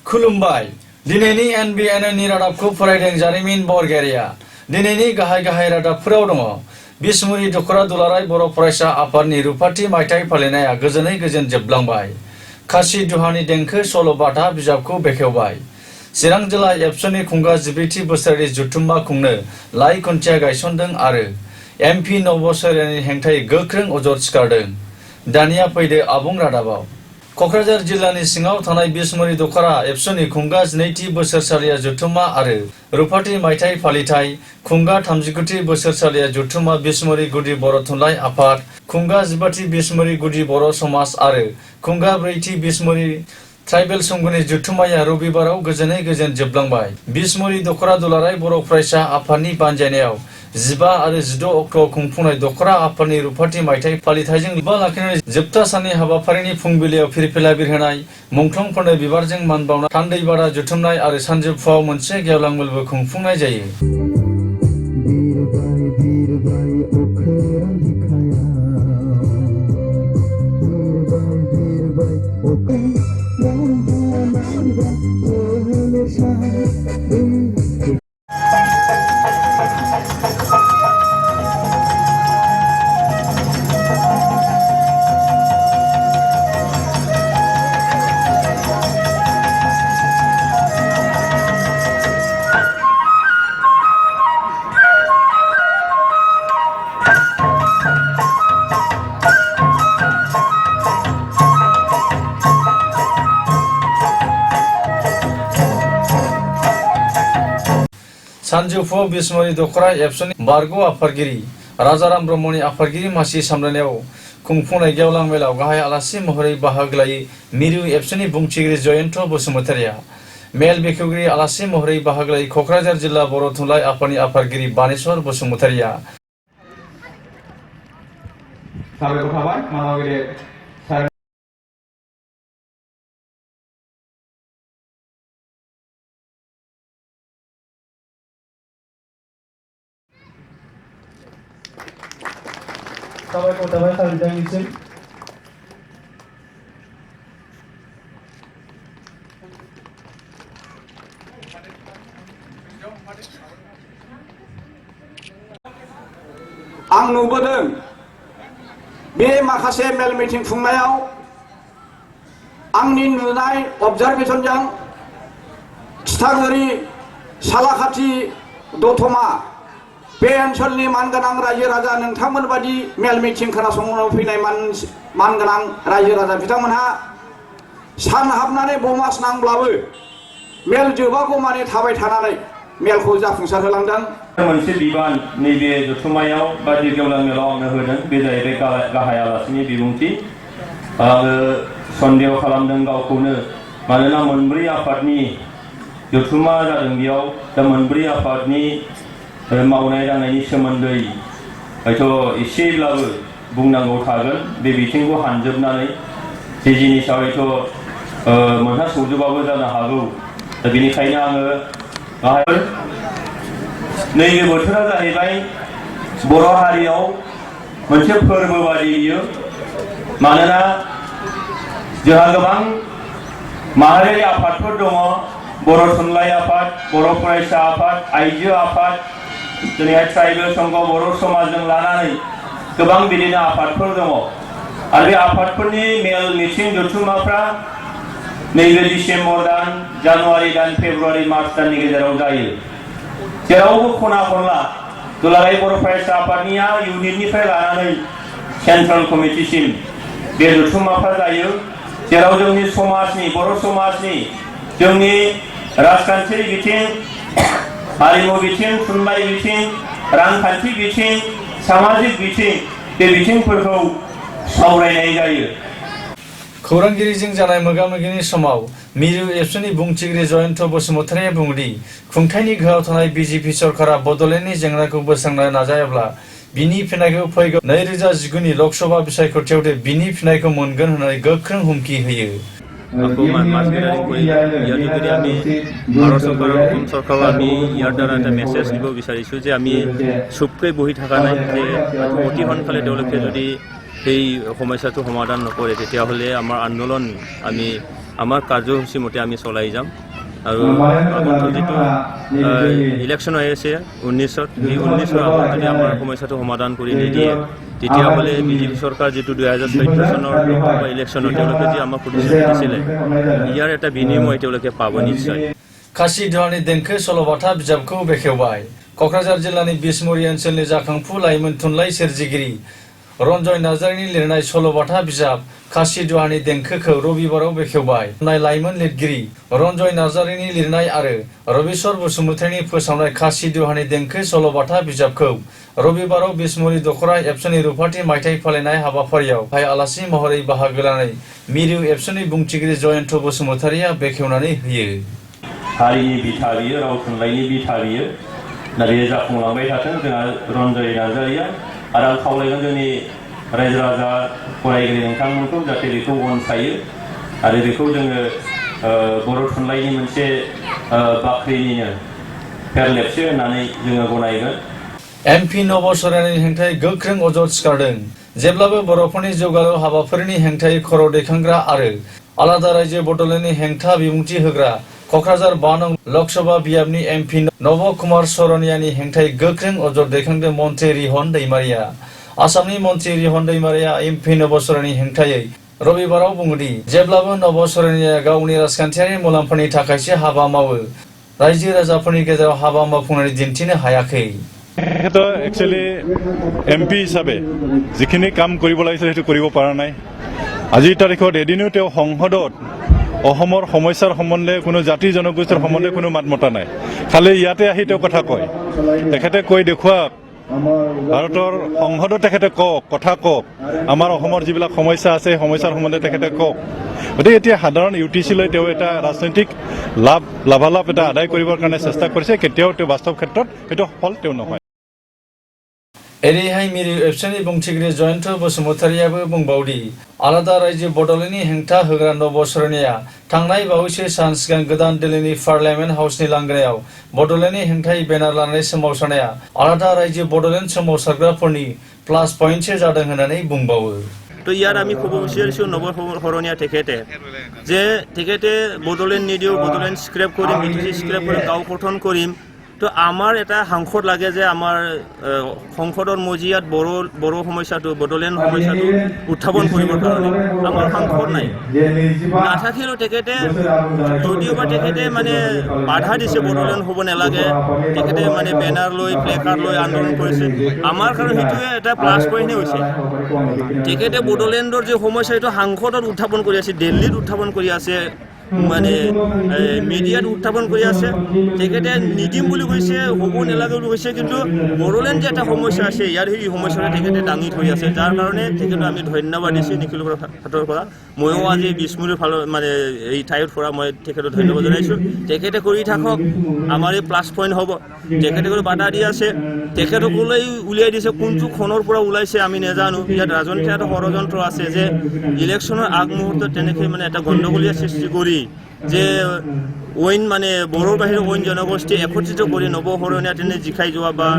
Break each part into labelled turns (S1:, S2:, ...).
S1: खुलुमबाय दिनैनि NBN नि रादाबखौ फरायदों जारिमिन बरगयारिया दिनैनि गाहाय रादाबफोराव दङ बिसमुरि दखरा दुलाराय बर' फरायसा आफादनि रुफाथि मायथाइ फालिनाया गोजोनै गोजोन जोबलांबाय खासि दुहानि देंखो सल'बाथा बिजाबखौ बेखेवबाय चिरां जिल्ला एबसुनि खुंगा 14थि बोसोरारि जथुम्मा खुंनो लाइ खुन्थिया गायसनदों आरो MP नबसोरानि हेंथायै गोख्रों अजद सिखारदों दानिया फैदो आबुं रादाबाव क'क्राझार जिल्लानि सिङाव थानाय बिसमुरि दखरा एबसुनि खुंगा 12थि बोसोरसालिया जथुम्मा आरो रुफाथि मायथाइ फालिथाय खुंगा 39थि बोसोरसालिया जथुम्मा बिसमुरि गुदि बर' थुनलाइ आफाद खुंगा 15थि बिसमुरि गुदि बर' समाज आरो खुंगा 4थि बिसमुरि ट्राइबेल संघनि जथुम्माया रबिबाराव गोजोनै गोजोन जोबलांबाय बिसमुरि दखरा दुलाराय बर' फरायसा आफादनि बानजायनायाव 15 आरो 16 अक्ट'आव खुंफुंनाय दखरा आफादनि रुफाथि मायथाइ फालिथायजों लोब्बा लाखिनानै जोबथा साननि हाबाफारिनि फुंबिलियाव फिरफिला बिरहोनाय मुंख्लंफोरनो बिबारजों मान बावनाय थान्दै बादा जुथुमनाय आरो सानजौफुआव मोनसे गेवलां मेलबो खुंफुंनाय जायो। सानजौफुआव बिसमुरि दखरा एबसुनि बारग' आफादगिरि राजाराम ब्रह्मनि आफादगिरि मासि सामलायनायाव खुंफुंनाय गेवलां मेलाव गाहाय आलासि महरै बाहागो लायै मिरु एबसुनि बुंथिगिरि जयन्त बसुमतारिया मेल बेखेवगिरि आलासि महरै बाहागो लायै क'क्राझार जिल्ला बर' थुनलाइ आफादनि आफादगिरि बानेश्वर बसुमतारिया साबायखर थाबाय मानगिरि साबायखर थाबाय सारिजांनिसिम
S2: आं नुबोदों बे माखासे मेल मिटिं खुंनायाव आंनि नुनाय अबजारभेशनजों थिथागुरि सालाखाथि दतमा बे ओनसोलनि मानगोनां रायजो राजा नोंथांमोन बायदि मेल मिटिं खोनासंनो फैनाय मानगोनां रायजो राजा बिथांमोनहा सान हाबनानै बमास नांब्लाबो मेल जोबागौमानि थाबाय थानानै मेलखौ जाफुंसार होलांदों।
S3: मोनसे बिबान नैबे जथुम्मायाव बायदि गेवलां मेलाव आंनो होदों बे जाहैबाय गाहाय आलासिनि बिबुंथि आङो सन्देह खालामदों गावखौनो मानोना मोनब्रै आफादनि जथुम्मा जादों बेयाव दा मोनब्रै आफादनि मावनाय दांनायनि सोमोन्दै हयथ' एसेब्लाबो बुंनांगौ थागोन बे बिथिंखौ हानजोबनानै जे जिनिसा हयथ' मोनहासौजोबाबो जानो हागौ दा बेनिखायनो आङो नैबे बोथोरा जाहैबाय बर' हारियाव मोनसे फोरबो बादि बियो मानोना जोंहा गोबां माहारियारि आफादफोर दङ बर' थुनलाइ आफाद बर' फरायसा आफाद आइजो आफाद दिनैहाय ट्राइबेल संघ बर' समाजजों लानानै गोबां बिदिनो आफादफोर दङ आरो बे आफादफोरनि मेल मिटिं जथुम्माफ्रा नैबे डिसेम्बर दान जानुवारि दान फेब्रुवारि मार्च दाननि गेजेराव जायो जेरावबो खना खनला दुलाराय बर' फरायसा आफादनिया इउनिटनिफ्राय लानानै सेन्ट्रेल कमिटिसिम बे जथुम्माफ्रा जायो जेराव जोंनि समाजनि बर' समाजनि जोंनि राजखान्थियारि बिथिं हारिमु बिथिं थुनलाइ बिथिं रांखान्थि बिथिं सामाजिक बिथिं बे बिथिंफोरखौ सावरायनाय जायो।
S1: खौरांगिरिजों जानाय मोगा-मोगिनि समाव मिरु एबसुनि बुंथिगिरि जयन्त बसुमतारिया बुङोदि खुंथायनि गोहोआव थानाय BJP सरकारा बड'लेण्डनि जेंनाखौ बोस्रांनो नाजायाब्ला बिनि फिनायखौ फैगौ 2019नि लकसभा बिसायख'थियाव बिनि फिनायखौ मोनगोन होननानै गोख्रों हुमखि होयो।
S4: ইয়াৰ আমি ভাৰত চৰকাৰৰ অসম চৰকাৰৰ আমি ইয়াৰ দ্বাৰা এটা মেছেজ দিব বিচাৰিছোঁ যে আমি চুপকৈ বহি থকা নাই যে অতি সোনকালে তেওঁলোকে যদি এই সমস্যাটো সমাধান নকৰে তেতিয়াহ'লে আমাৰ আন্দোলন আমি আমাৰ কাৰ্যসূচী মতে আমি চলাই যাম আৰু আগত যিটো ইলেকশ্যন হৈ আছে 19ত এই 19ৰ আগত যদি আমাৰ সমস্যাটো সমাধান কৰি নিদিয়ে তেতিয়াহ'লে বিজেপি চৰকাৰ যিটো 2014 চনৰ লোকসভা ইলেকশ্যনত তেওঁলোকে যি আমাক প্ৰতিশ্ৰুতি দিছিলে ইয়াৰ এটা বিনিময় তেওঁলোকে পাব নিশ্চয়।
S1: खासि दुहानि देंखो सल'बाथा बिजाबखौ बेखेवबाय क'क्राझार जिल्लानि बिसमुरि ओनसोलनि जाखांफु लाइमोन थुनलाइ सोरजिगिरि रन्जय नार्जारिनि लिरनाय सल'बाथा बिजाब खासि दुहानि देंखोखौ रबिबाराव बेखेवबाय लाइमोन लिरगिरि रन्जय नार्जारिनि लिरनाय आरो रबिस्वर बसुमतारिनि फोसावनाय खासि दुहानि देंखो सल'बाथा बिजाबखौ रबिबाराव बिसमुरि दख'रा एबसुनि रुफाथि मायथाइ फालिनाय हाबाफारियाव आलासि महरै बाहागो लानाय मिरु एबसुनि बुंथिगिरि जयन्त बसुमतारिया बेखेवनानै होयो।
S3: हारिनि बिथा बियो राव थुनलाइनि बिथा बियो दा बेयो जाफुंलांबाय थाथों जोंहा रन्जय नार्जारिया आरो आं खावलायगोन जोंनि रायजो राजा फरायगिरि नोंथांमोनखौ जाहाथे बेखौ अनसायो आरो बेखौ जोङो बर' थुनलाइनि मोनसे बाख्रिनिनो फेरलेबसे होननानै जोङो गनायगोन।
S1: एमपि नब सरेननि हेंथायै गोख्रों अजद सिखारदों जेब्लाबो बर'फोरनि जौगालु हाबाफारिनि हेंथायै खर' दैखांग्रा आरो आलादा रायजो बड'लेण्डनि हेंथा बिबुंथि होग्रा क'क्राझार 5 नं लकसभा बियाबनि एमपि नब कुमार सरनियानि हेंथायै गोख्रों अजद दैखांदों मन्त्रि रिहन दैमारिया। आसामनि मन्त्रि रिहन दैमारिया एमपि नब सरेननि हेंथायै रबिबाराव बुङोदि जेब्लाबो नब सरेनिया गावनि राजखान्थियारि मुलाम्फानि थाखायसो हाबा मावो रायजो राजाफोरनि गेजेराव हाबा मावफुंनानै दिन्थिनो हायाखै।
S5: एक्चुअली एमपी हिसापे जिखिनि काम কৰিব লাগিছিল সেইটো কৰিব পৰা নাই। আজিৰ তাৰিখত এদিনো তেওঁ সংসদত অসমৰ সমস্যাৰ সম্বন্ধে কোনো জাতি জনগোষ্ঠীৰ সম্বন্ধে কোনো মাত মতা নাই। খালি ইয়াতে আহি তেওঁ কথা কয় তেখেতে কৈ দেখুৱাওক ভাৰতৰ সংসদত তেখেতে কওক কথা কওক আমাৰ অসমৰ যিবিলাক সমস্যা আছে সমস্যাৰ সম্বন্ধে তেখেতে কওক। গতিকে এতিয়া সাধাৰণ ইউটিচি লৈ তেওঁ এটা ৰাজনৈতিক লাভালাভ এটা আদায় কৰিবৰ কাৰণে চেষ্টা কৰিছে কেতিয়াও তেওঁ বাস্তৱ ক্ষেত্ৰত সেইটো সফল তেওঁ নহয়।
S1: एरैहाय मिरु एबसुनि बुंथिगिरि जयन्त बसुमतारियाबो बुंबावदि आलादा रायजो बड'लेण्डनि हेंथा होग्रा नब सरेनिया थांनाय बावैसो सान सिगां गोदान दिल्लीनि पार्लियामेन्ट हाउसनि लांगोनायाव बड'लेण्डनि हेंथायै बेनार लानानै सोमावसारनाया आलादा रायजो बड'लेण्ड सोमावसारग्राफोरनि प्लास पइन्टसो जादों होननानै बुंबावो।
S4: তো ইয়াৰ আমি ক'ব বিচাৰিছোঁ নৱ শৰণীয়া তেখেতে যে তেখেতে বডোলেণ্ড নিদিওঁ বডোলেণ্ড স্ক্ৰেপ কৰিম বিটিচি স্ক্ৰেপ কৰিম গাঁও গঠন কৰিম। তো আমাৰ এটা সাংসদ লাগে যে আমাৰ সংসদৰ মজিয়াত বড়ো সমস্যাটো বডোলেণ্ড সমস্যাটো উত্থাপন কৰিবৰ কাৰণে আমাৰ সাংসদ নাই নাথাকিলেও তেখেতে যদিওবা তেখেতে মানে বাধা দিছে বডোলেণ্ড হ'ব নালাগে তেখেতে মানে বেনাৰ লৈ প্লেকাৰ্ড লৈ আন্দোলন কৰিছে আমাৰ কাৰণে সেইটোৱে এটা প্লাছ পইণ্টহে হৈছে। তেখেতে বডোলেণ্ডৰ যে সমস্যা সেইটো সাংসদত উত্থাপন কৰি আছে দিল্লীত উত্থাপন কৰি আছে মানে মিডিয়াত উত্থাপন কৰি আছে তেখেতে নিদিম বুলি কৈছে হ'ব নালাগে বুলি কৈছে কিন্তু বড়োলেণ্ড যে এটা সমস্যা আছে ইয়াৰ সেই সমস্যাটো তেখেতে দাঙি থৈ আছে যাৰ কাৰণে তেখেতক আমি ধন্যবাদ দিছোঁ নিখিলৰ হাতৰ পৰা ময়ো আজি বিষ্ণুৰ ফালৰ মানে এই ঠাইৰ পৰা মই তেখেতক ধন্যবাদ জনাইছোঁ। তেখেতে কৰি থাকক আমাৰ এই প্লাছ পইণ্ট হ'ব। তেখেতে কৰি বাধা দি আছে তেখেতসকলেই উলিয়াই দিছে কোনটো খনৰ পৰা ওলাইছে আমি নাজানো। ইয়াত ৰাজনৈতিক এটা ষড়যন্ত্ৰ আছে যে ইলেকশ্যনৰ আগমুহূৰ্তত তেনেকৈ মানে এটা গণ্ডগোলীয়া সৃষ্টি কৰি যে অইন মানে বড়োৰ বাহিৰে অইন জনগোষ্ঠী একত্ৰিত কৰি নৱশৰণীয়া তেনে জিকাই যোৱা বা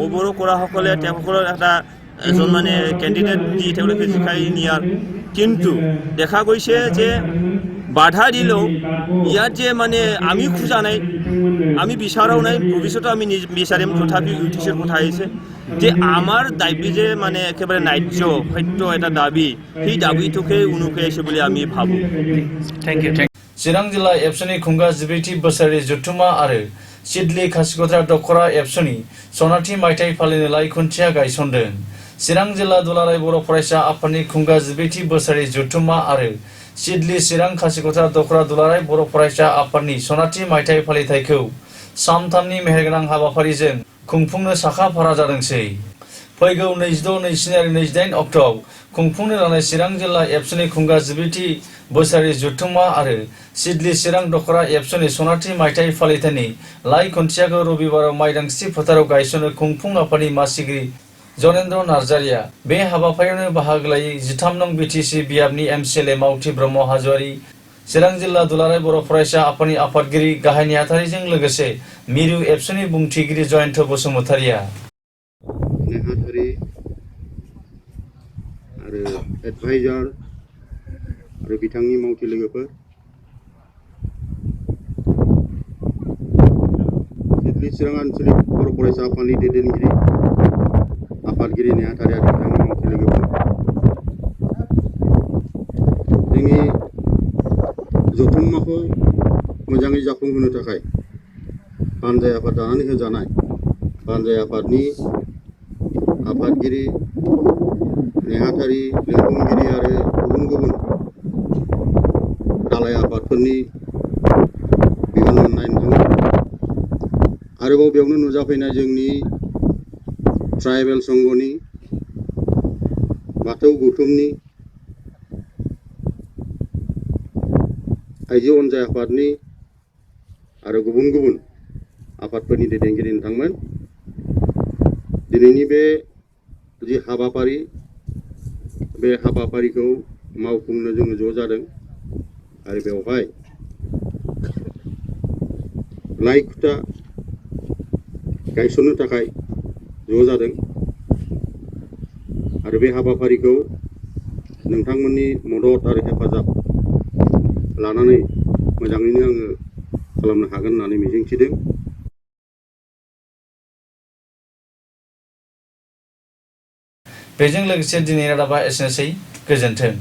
S4: অবড়ো কৰাসকলে তেওঁলোকৰ এটা এজন মানে কেণ্ডিডেট দি তেওঁলোকে জিকাই নিয়াৰ কিন্তু দেখা গৈছে যে বাধা দিলেও ইয়াত যে মানে আমি খোজা নাই আমি বিচাৰাও নাই ভৱিষ্যতে আমি বিচাৰিম তথাপি ইউটিচিৰ কথা আহিছে যে আমাৰ দাবী যে মানে একেবাৰে ন্যায্য সত্য এটা দাবী সেই দাবীটোকে উনুকিয়াইছে বুলি আমি ভাবোঁ।
S1: Thank you. चिरां जिल्ला एबसुनि खुंगा 14थि बोसोरारि जथुम्मा आरो सिडली खासिक'त्रा दख'रा एबसुनि सनाथि मायथाइ फालिनो लाइ खुन्थिया गायसनदों। चिरां जिल्ला दुलाराय बर' फरायसा आफादनि खुंगा 14थि बोसोरारि जथुम्मा आरो सिडली चिरां खासिक'त्रा दख'रा दुलाराय बर' फरायसा आफादनि सनाथि मायथाइ फालिथायखौ सानथामनि मेहेरगोनां हाबाफारिजों खुंफुंनो साखा-फारा जादोंसै। फैगौ 26, 27 आरो 28 अक्ट'आव खुंफुंनो लानाय चिरां जिल्ला एबसुनि खुंगा 14थि बोसोरारि जथुम्मा आरो सिडली चिरां दख'रा एबसुनि सनाथि मायथाइ फालिथायनि लाइ खुन्थियाखौ रबिबाराव माइदांस्रि फोथाराव गायसननो खुंफुं आफादनि मासिगिरि जनेन्द्र नार्जारिया बे हाबाफारियावनो बाहागो लायै 13 नं बिटिसि बियाबनि एमसिएलए मावथि ब्रह्म हाज'वारि चिरां जिल्ला दुलाराय बर' फरायसा आफादनि आफादगिरि गाहाय नेहाथारिजों लोगोसे मिरु एबसुनि बुंथिगिरि जयन्त बसुमतारिया
S6: नेहाथारि आरो एडभाइजार आरो बिथांनि मावथि लोगोफोर उदालगुरि चिरां आनसलिक बर' फरायसा आफादनि दैदेनगिरि आफादगिरि नेहाथारि बिथांनि मावथि लोगोफोर जोंनि जथुम्माखौ मोजाङै जाफुंहोनो थाखाय बानजाय आफाद दानानै होजानाय बानजाय आफादनि आफादगिरि नेहाथारि लिंथुमगिरि आरो गुबुन गुबुन दालाय आफादफोरनि बिबान मोननाय नोंथांमोन आरोबाव बेयावनो नुजाफैनाय जोंनि ट्राइबेल संघनि बाथौ गौथुमनि आइजो अनजाय आफादनि आरो गुबुन गुबुन आफादफोरनि दैदेनगिरि नोंथांमोन दिनैनि बे जि हाबाफारि बे हाबाफारिखौ मावफुंनो जोङो ज' जादों आरो बेवहाय लाइ खुथा गायसननो थाखाय ज' जादों आरो बे हाबाफारिखौ नोंथांमोननि मदद आरो हेफाजाब लानानै मोजाङैनो आङो खालामनो हागोन होननानै मिजिंथिदों।
S1: बेजों लोगोसे दिनै रादाबा एसेनोसै गोजोन्थों।